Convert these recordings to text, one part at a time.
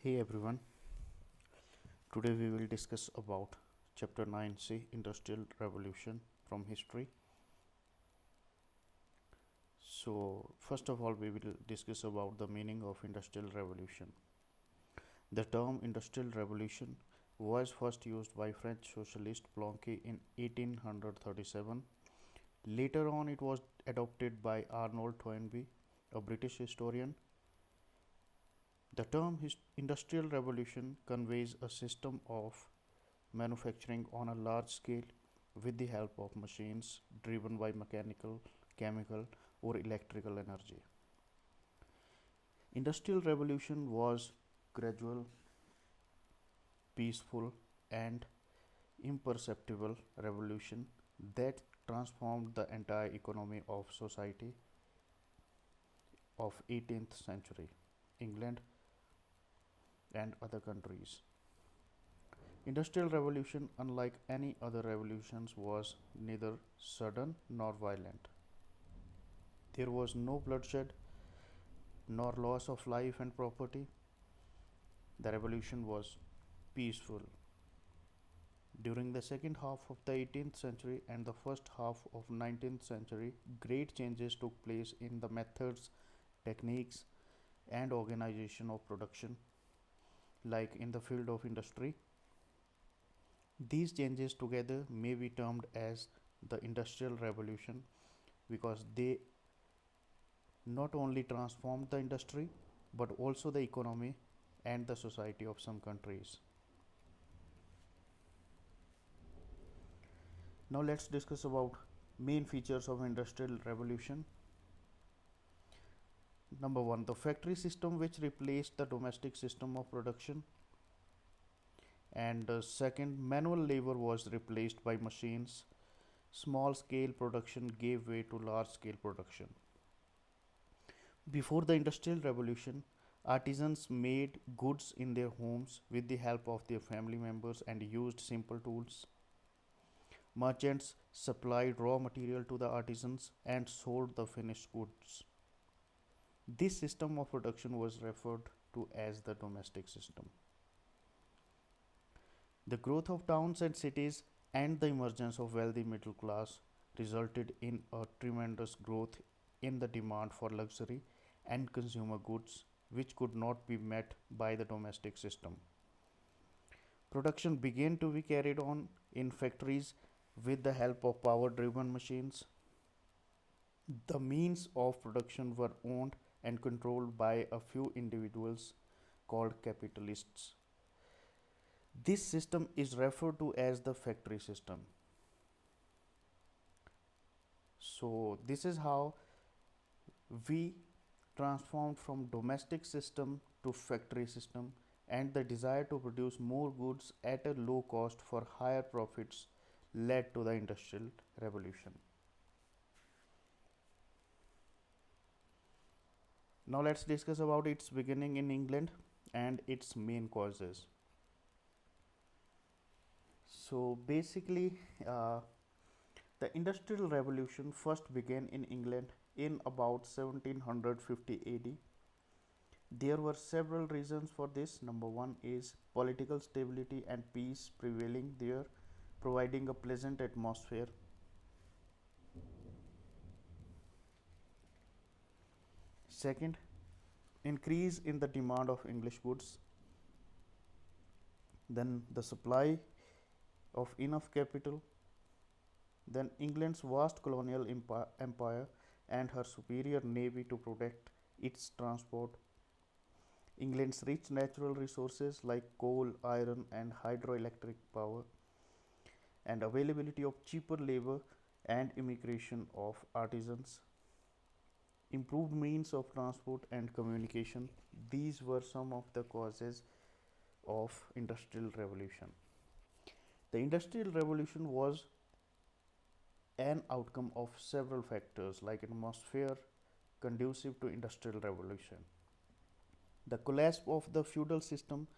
Hey everyone, today we will discuss about chapter 9C Industrial Revolution from history. So, first of all, we will discuss about the meaning of industrial revolution. The term industrial revolution was first used by French socialist Blanqui in 1837. Later on, it was adopted by Arnold Toynbee, a British historian. The term industrial revolution conveys a system of manufacturing on a large scale with the help of machines driven by mechanical, chemical, or electrical energy. Industrial revolution was gradual, peaceful, and imperceptible revolution that transformed the entire economy of society of 18th century England and other countries. Industrial revolution, unlike any other revolutions, was neither sudden nor violent. There was no bloodshed nor loss of life and property. The revolution was peaceful. During the second half of the 18th century and the first half of 19th century, great changes took place in the methods, techniques, and organization of production, like in the field of industry. These changes together may be termed as the Industrial Revolution because they not only transformed the industry but also the economy and the society of some countries. Now let's discuss about main features of Industrial Revolution. Number 1, the factory system, which replaced the domestic system of production. And second, manual labor was replaced by machines. Small scale production gave way to large scale production. Before the Industrial Revolution, artisans made goods in their homes with the help of their family members and used simple tools. Merchants supplied raw material to the artisans and sold the finished goods. This system of production was referred to as the domestic system. The growth of towns and cities and the emergence of wealthy middle class resulted in a tremendous growth in the demand for luxury and consumer goods, which could not be met by the domestic system. Production began to be carried on in factories with the help of power driven machines. The means of production were owned and controlled by a few individuals called capitalists. This system is referred to as the factory system. So, this is how we transformed from domestic system to factory system, and the desire to produce more goods at a low cost for higher profits led to the industrial revolution. Now let's discuss about its beginning in England and its main causes. So basically, the industrial revolution first began in England in about 1750 AD. There were several reasons for this. Number one is political stability and peace prevailing there, providing a pleasant atmosphere. Second, increase in the demand of English goods. Then the supply of enough capital. Then England's vast colonial empire and her superior navy to protect its transport. England's rich natural resources like coal, iron, and hydroelectric power, and availability of cheaper labor and immigration of artisans. Improved means of transport and communication. These were some of the causes of industrial revolution. The industrial revolution was an outcome of several factors like atmosphere conducive to industrial revolution, the collapse of the feudal system,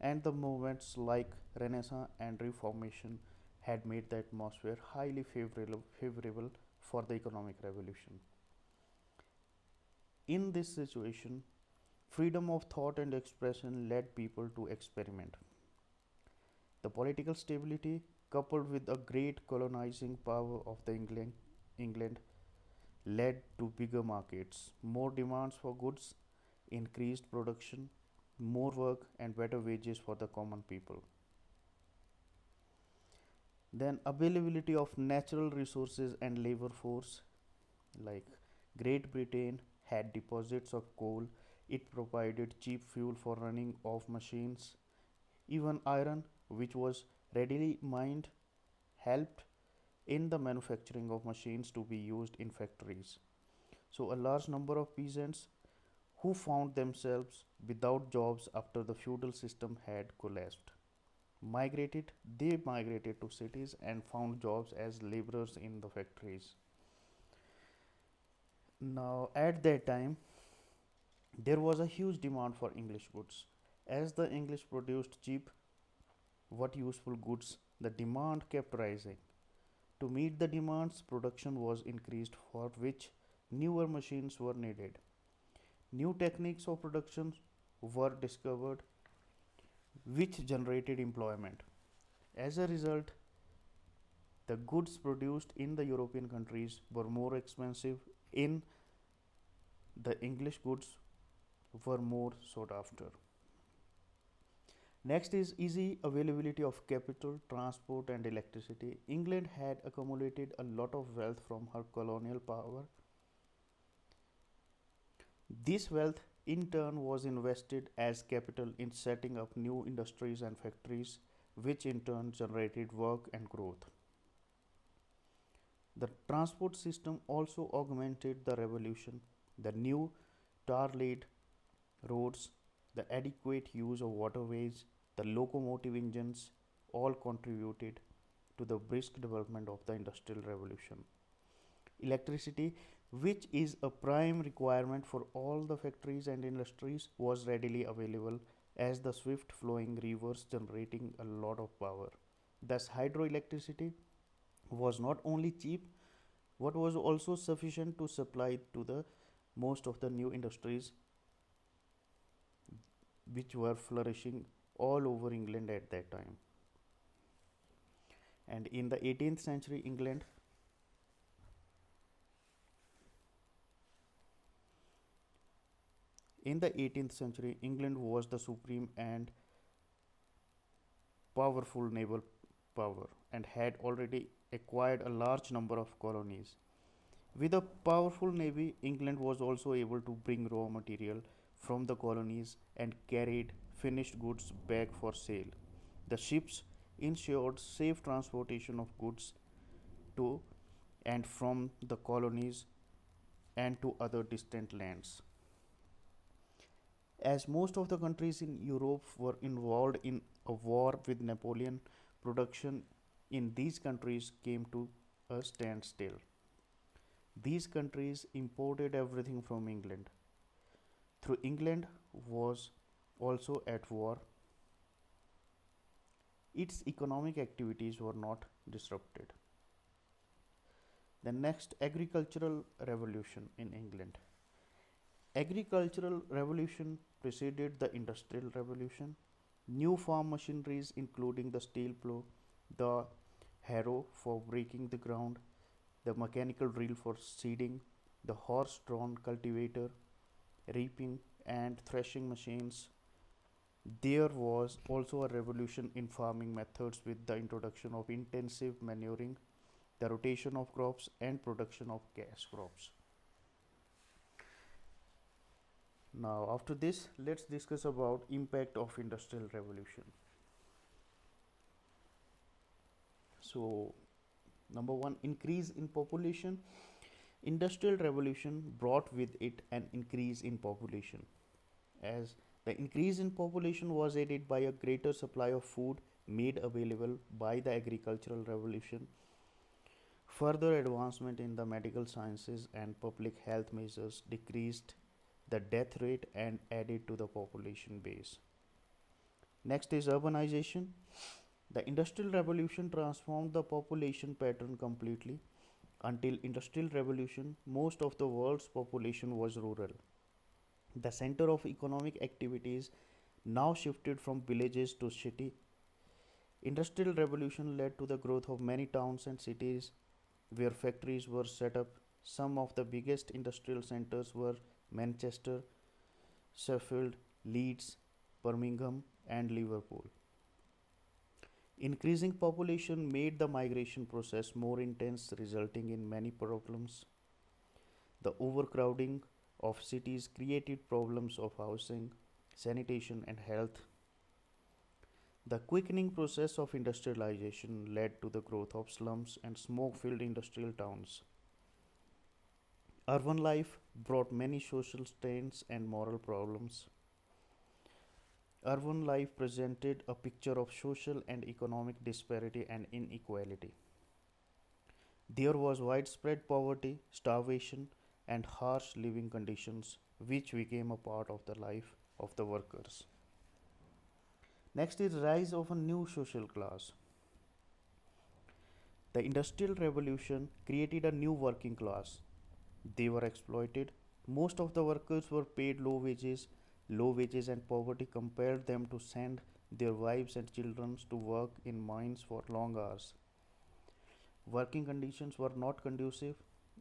and the movements like Renaissance and Reformation had made the atmosphere highly favorable for the economic revolution. In this situation, Freedom of thought and expression led people to experiment. The political stability, coupled with the great colonizing power of England led to bigger markets, more demands for goods, increased production, more work, and better wages for the common people. Then, availability of natural resources and labor force, like Great Britain had deposits of coal, it provided cheap fuel for running of machines. Even iron, which was readily mined, helped in the manufacturing of machines to be used in factories. So, a large number of peasants who found themselves without jobs after the feudal system had collapsed migrated they migrated to cities and found jobs as laborers in the factories. Now at that time there was a huge demand for English goods. As the English produced cheap what useful goods, the demand kept rising. To meet the demands, production was increased, for which newer machines were needed. New techniques of production were discovered which generated employment. As a result, the goods produced in the European countries were more expensive. In the English goods were more sought after. Next is easy availability of capital, transport, and electricity. England had accumulated a lot of wealth from her colonial power. This wealth in turn was invested as capital in setting up new industries and factories, which in turn generated work and growth. The transport system also augmented the revolution. The new tar laid roads, the adequate use of waterways, the locomotive engines all contributed to the brisk development of the Industrial Revolution. Electricity, which is a prime requirement for all the factories and industries, was readily available as the swift flowing rivers generating a lot of power. Thus, hydroelectricity was not only cheap but was also sufficient to supply to the most of the new industries which were flourishing all over England at that time. And in the 18th century England was the supreme and powerful naval power and had already acquired a large number of colonies. With a powerful navy, England was also able to bring raw material from the colonies and carried finished goods back for sale. The ships ensured safe transportation of goods to and from the colonies and to other distant lands. As most of the countries in Europe were involved in a war with Napoleon, production in these countries came to a standstill. These countries imported everything from England. Through England was also at war, its economic activities were not disrupted. The next, agricultural revolution in England. Agricultural revolution preceded the industrial revolution. New farm machineries including the steel plough, the harrow for breaking the ground, the mechanical drill for seeding, the horse-drawn cultivator, reaping and threshing machines. There was also a revolution in farming methods with the introduction of intensive manuring, the rotation of crops and production of cash crops. Now after this, let's discuss about impact of industrial revolution. So number 1, increase in population. Industrial revolution brought with it an increase in population. As the increase in population was aided by a greater supply of food made available by the agricultural revolution. Further advancement in the medical sciences and public health measures decreased the death rate and added to the population base. Next is urbanization. The industrial revolution transformed the population pattern completely. Until industrial revolution, most of the world's population was rural. The center of economic activities now shifted from villages to city. Industrial revolution led to the growth of many towns and cities where factories were set up. Some of the biggest industrial centers were Manchester, Sheffield, Leeds, Birmingham, and Liverpool. Increasing population made the migration process more intense, resulting in many problems. The overcrowding of cities created problems of housing, sanitation, and health. The quickening process of industrialization led to the growth of slums and smoke filled industrial towns. Urban life brought many social strains and moral problems. Urban life presented a picture of social and economic disparity and inequality. There was widespread poverty, starvation, and harsh living conditions which became a part of the life of the workers. Next is rise of a new social class. The Industrial Revolution created a new working class. They were exploited. Most of the workers were paid low wages. Low wages and poverty compelled them to send their wives and children to work in mines for long hours. Working conditions were not conducive,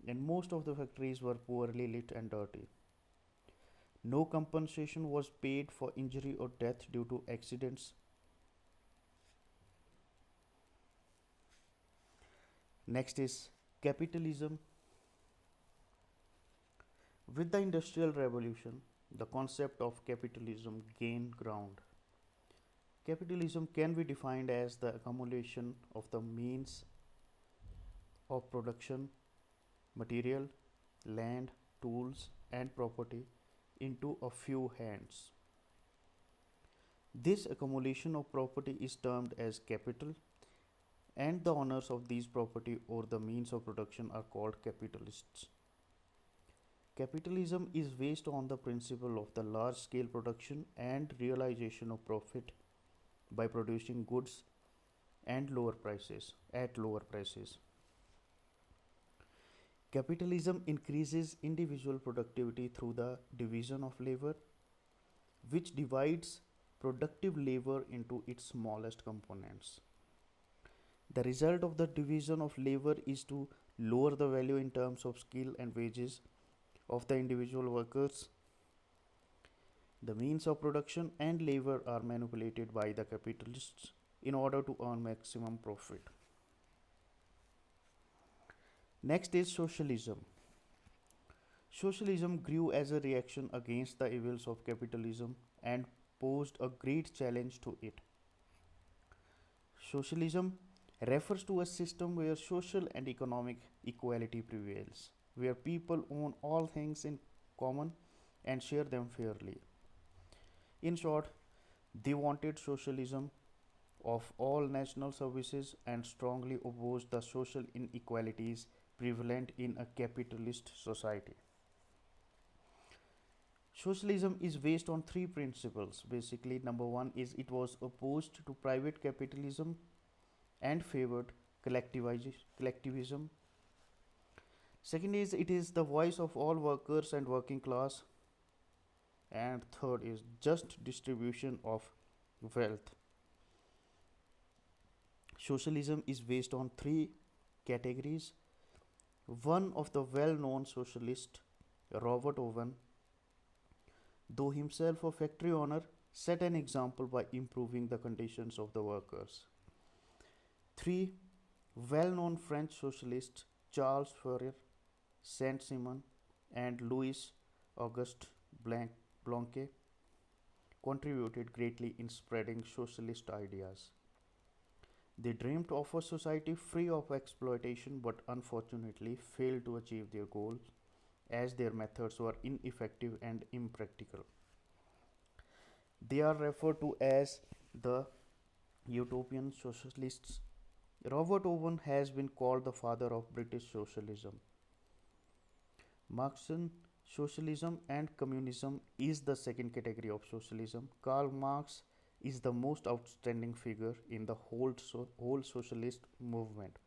and most of the factories were poorly lit and dirty. No compensation was paid for injury or death due to accidents. Next is capitalism. With the Industrial Revolution, the concept of capitalism gained ground. Capitalism can be defined as the accumulation of the means of production, material, land, tools, and property into a few hands. This accumulation of property is termed as capital, and the owners of these property or the means of production are called capitalists. Capitalism is based on the principle of the large scale production and realization of profit by producing goods and lower prices at lower prices. Capitalism increases individual productivity through the division of labor, which divides productive labor into its smallest components. The result of the division of labor is to lower the value in terms of skill and wages of the individual workers. The means of production and labor are manipulated by the capitalists in order to earn maximum profit. Next is socialism. Socialism grew as a reaction against the evils of capitalism and posed a great challenge to it. Socialism refers to a system where social and economic equality prevails, where people own all things in common and share them fairly. In short, they wanted socialism of all national services and strongly opposed the social inequalities prevalent in a capitalist society. Socialism is based on three principles. Basically, number one is it was opposed to private capitalism and favored collectivism. Second is it is the voice of all workers and working class. And third is just distribution of wealth. Socialism is based on three categories. One of the well known socialists, Robert Owen, though himself a factory owner, set an example by improving the conditions of the workers. 3. Well known French socialists Charles Fourier, Saint Simon, and Louis Auguste Blanquet contributed greatly in spreading socialist ideas. They dreamed of a society free of exploitation but unfortunately failed to achieve their goals as their methods were ineffective and impractical. They are referred to as the utopian socialists. Robert Owen has been called the father of British socialism. Marxian socialism and communism is the second category of socialism. Karl Marx is the most outstanding figure in the whole socialist movement.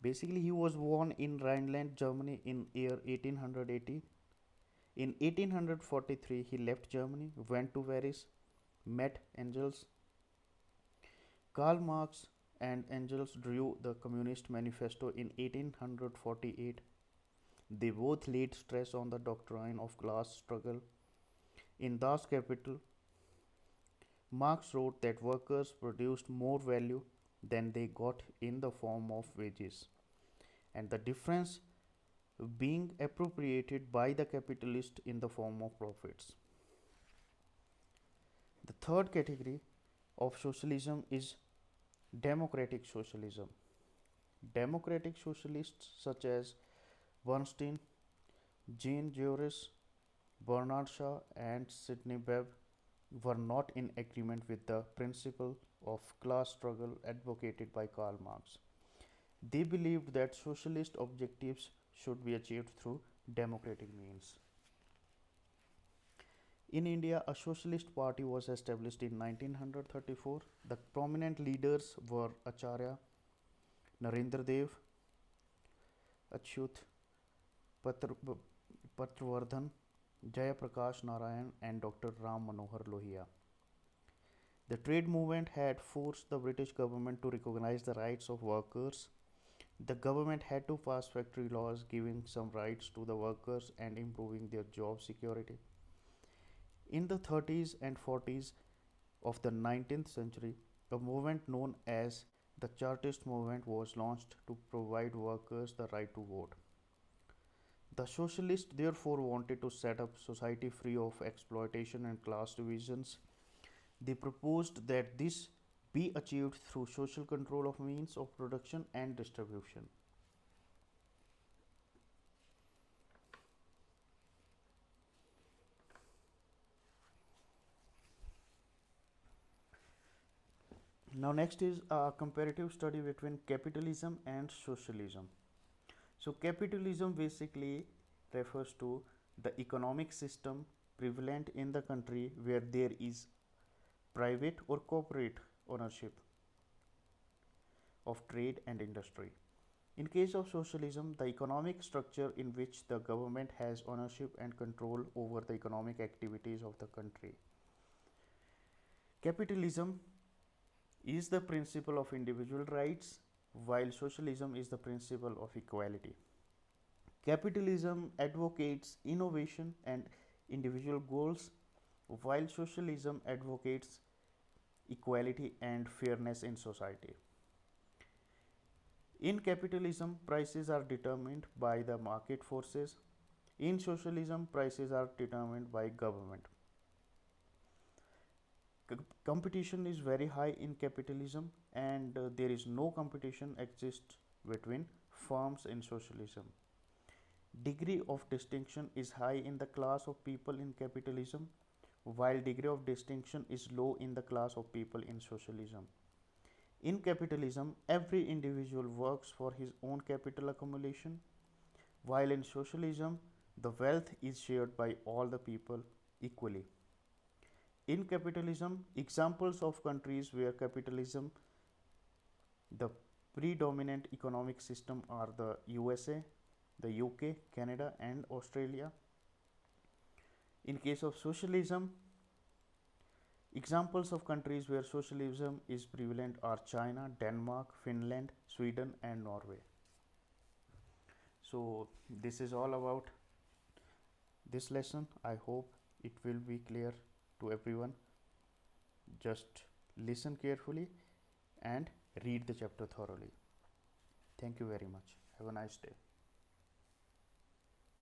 Basically, he was born in Rhineland, Germany in year 1880. In 1843, he left Germany, went to Paris, met Engels. Karl Marx and Engels drew the Communist Manifesto in 1848. They both laid stress on the doctrine of class struggle. In Das Kapital, Marx wrote that workers produced more value than they got in the form of wages, and the difference being appropriated by the capitalist in the form of profits. The third category of socialism is democratic socialism. Democratic socialists such as Bernstein, Jean Jaurès, Bernard Shaw, and Sidney Webb were not in agreement with the principle of class struggle advocated by Karl Marx. They believed that socialist objectives should be achieved through democratic means. In India, a socialist party was established in 1934. The prominent leaders were Acharya Narendra Dev, Achyut Patravardhan, Jayaprakash Narayan, and Dr. Ram Manohar Lohia. The trade movement had forced the British government to recognize the rights of workers. The government had to pass factory laws giving some rights to the workers and improving their job security. In the 30s and 40s of the 19th century, a movement known as the Chartist movement was launched to provide workers the right to vote. The socialists therefore wanted to set up society free of exploitation and class divisions. They proposed that this be achieved through social control of means of production and distribution. Now, next is a comparative study between capitalism and socialism. So, capitalism basically refers to the economic system prevalent in the country where there is private or corporate ownership of trade and industry. In case of socialism, the economic structure in which the government has ownership and control over the economic activities of the country. Capitalism is the principle of individual rights, while socialism is the principle of equality. Capitalism advocates innovation and individual goals, while socialism advocates equality and fairness in society. In capitalism, prices are determined by the market forces. In socialism, prices are determined by government. Competition is very high in capitalism, and there is no competition exists between firms in socialism. Degree of distinction is high in the class of people in capitalism, while degree of distinction is low in the class of people in socialism. In capitalism, every individual works for his own capital accumulation, while in socialism, the wealth is shared by all the people equally. In capitalism, examples of countries where capitalism, the predominant economic system, are the USA, the UK, Canada, and Australia. In case of socialism, examples of countries where socialism is prevalent are China, Denmark, Finland, Sweden, and Norway. So, this is all about this lesson. I hope it will be clear to everyone. Just listen carefully and read the chapter thoroughly. Thank you very much. Have a nice day.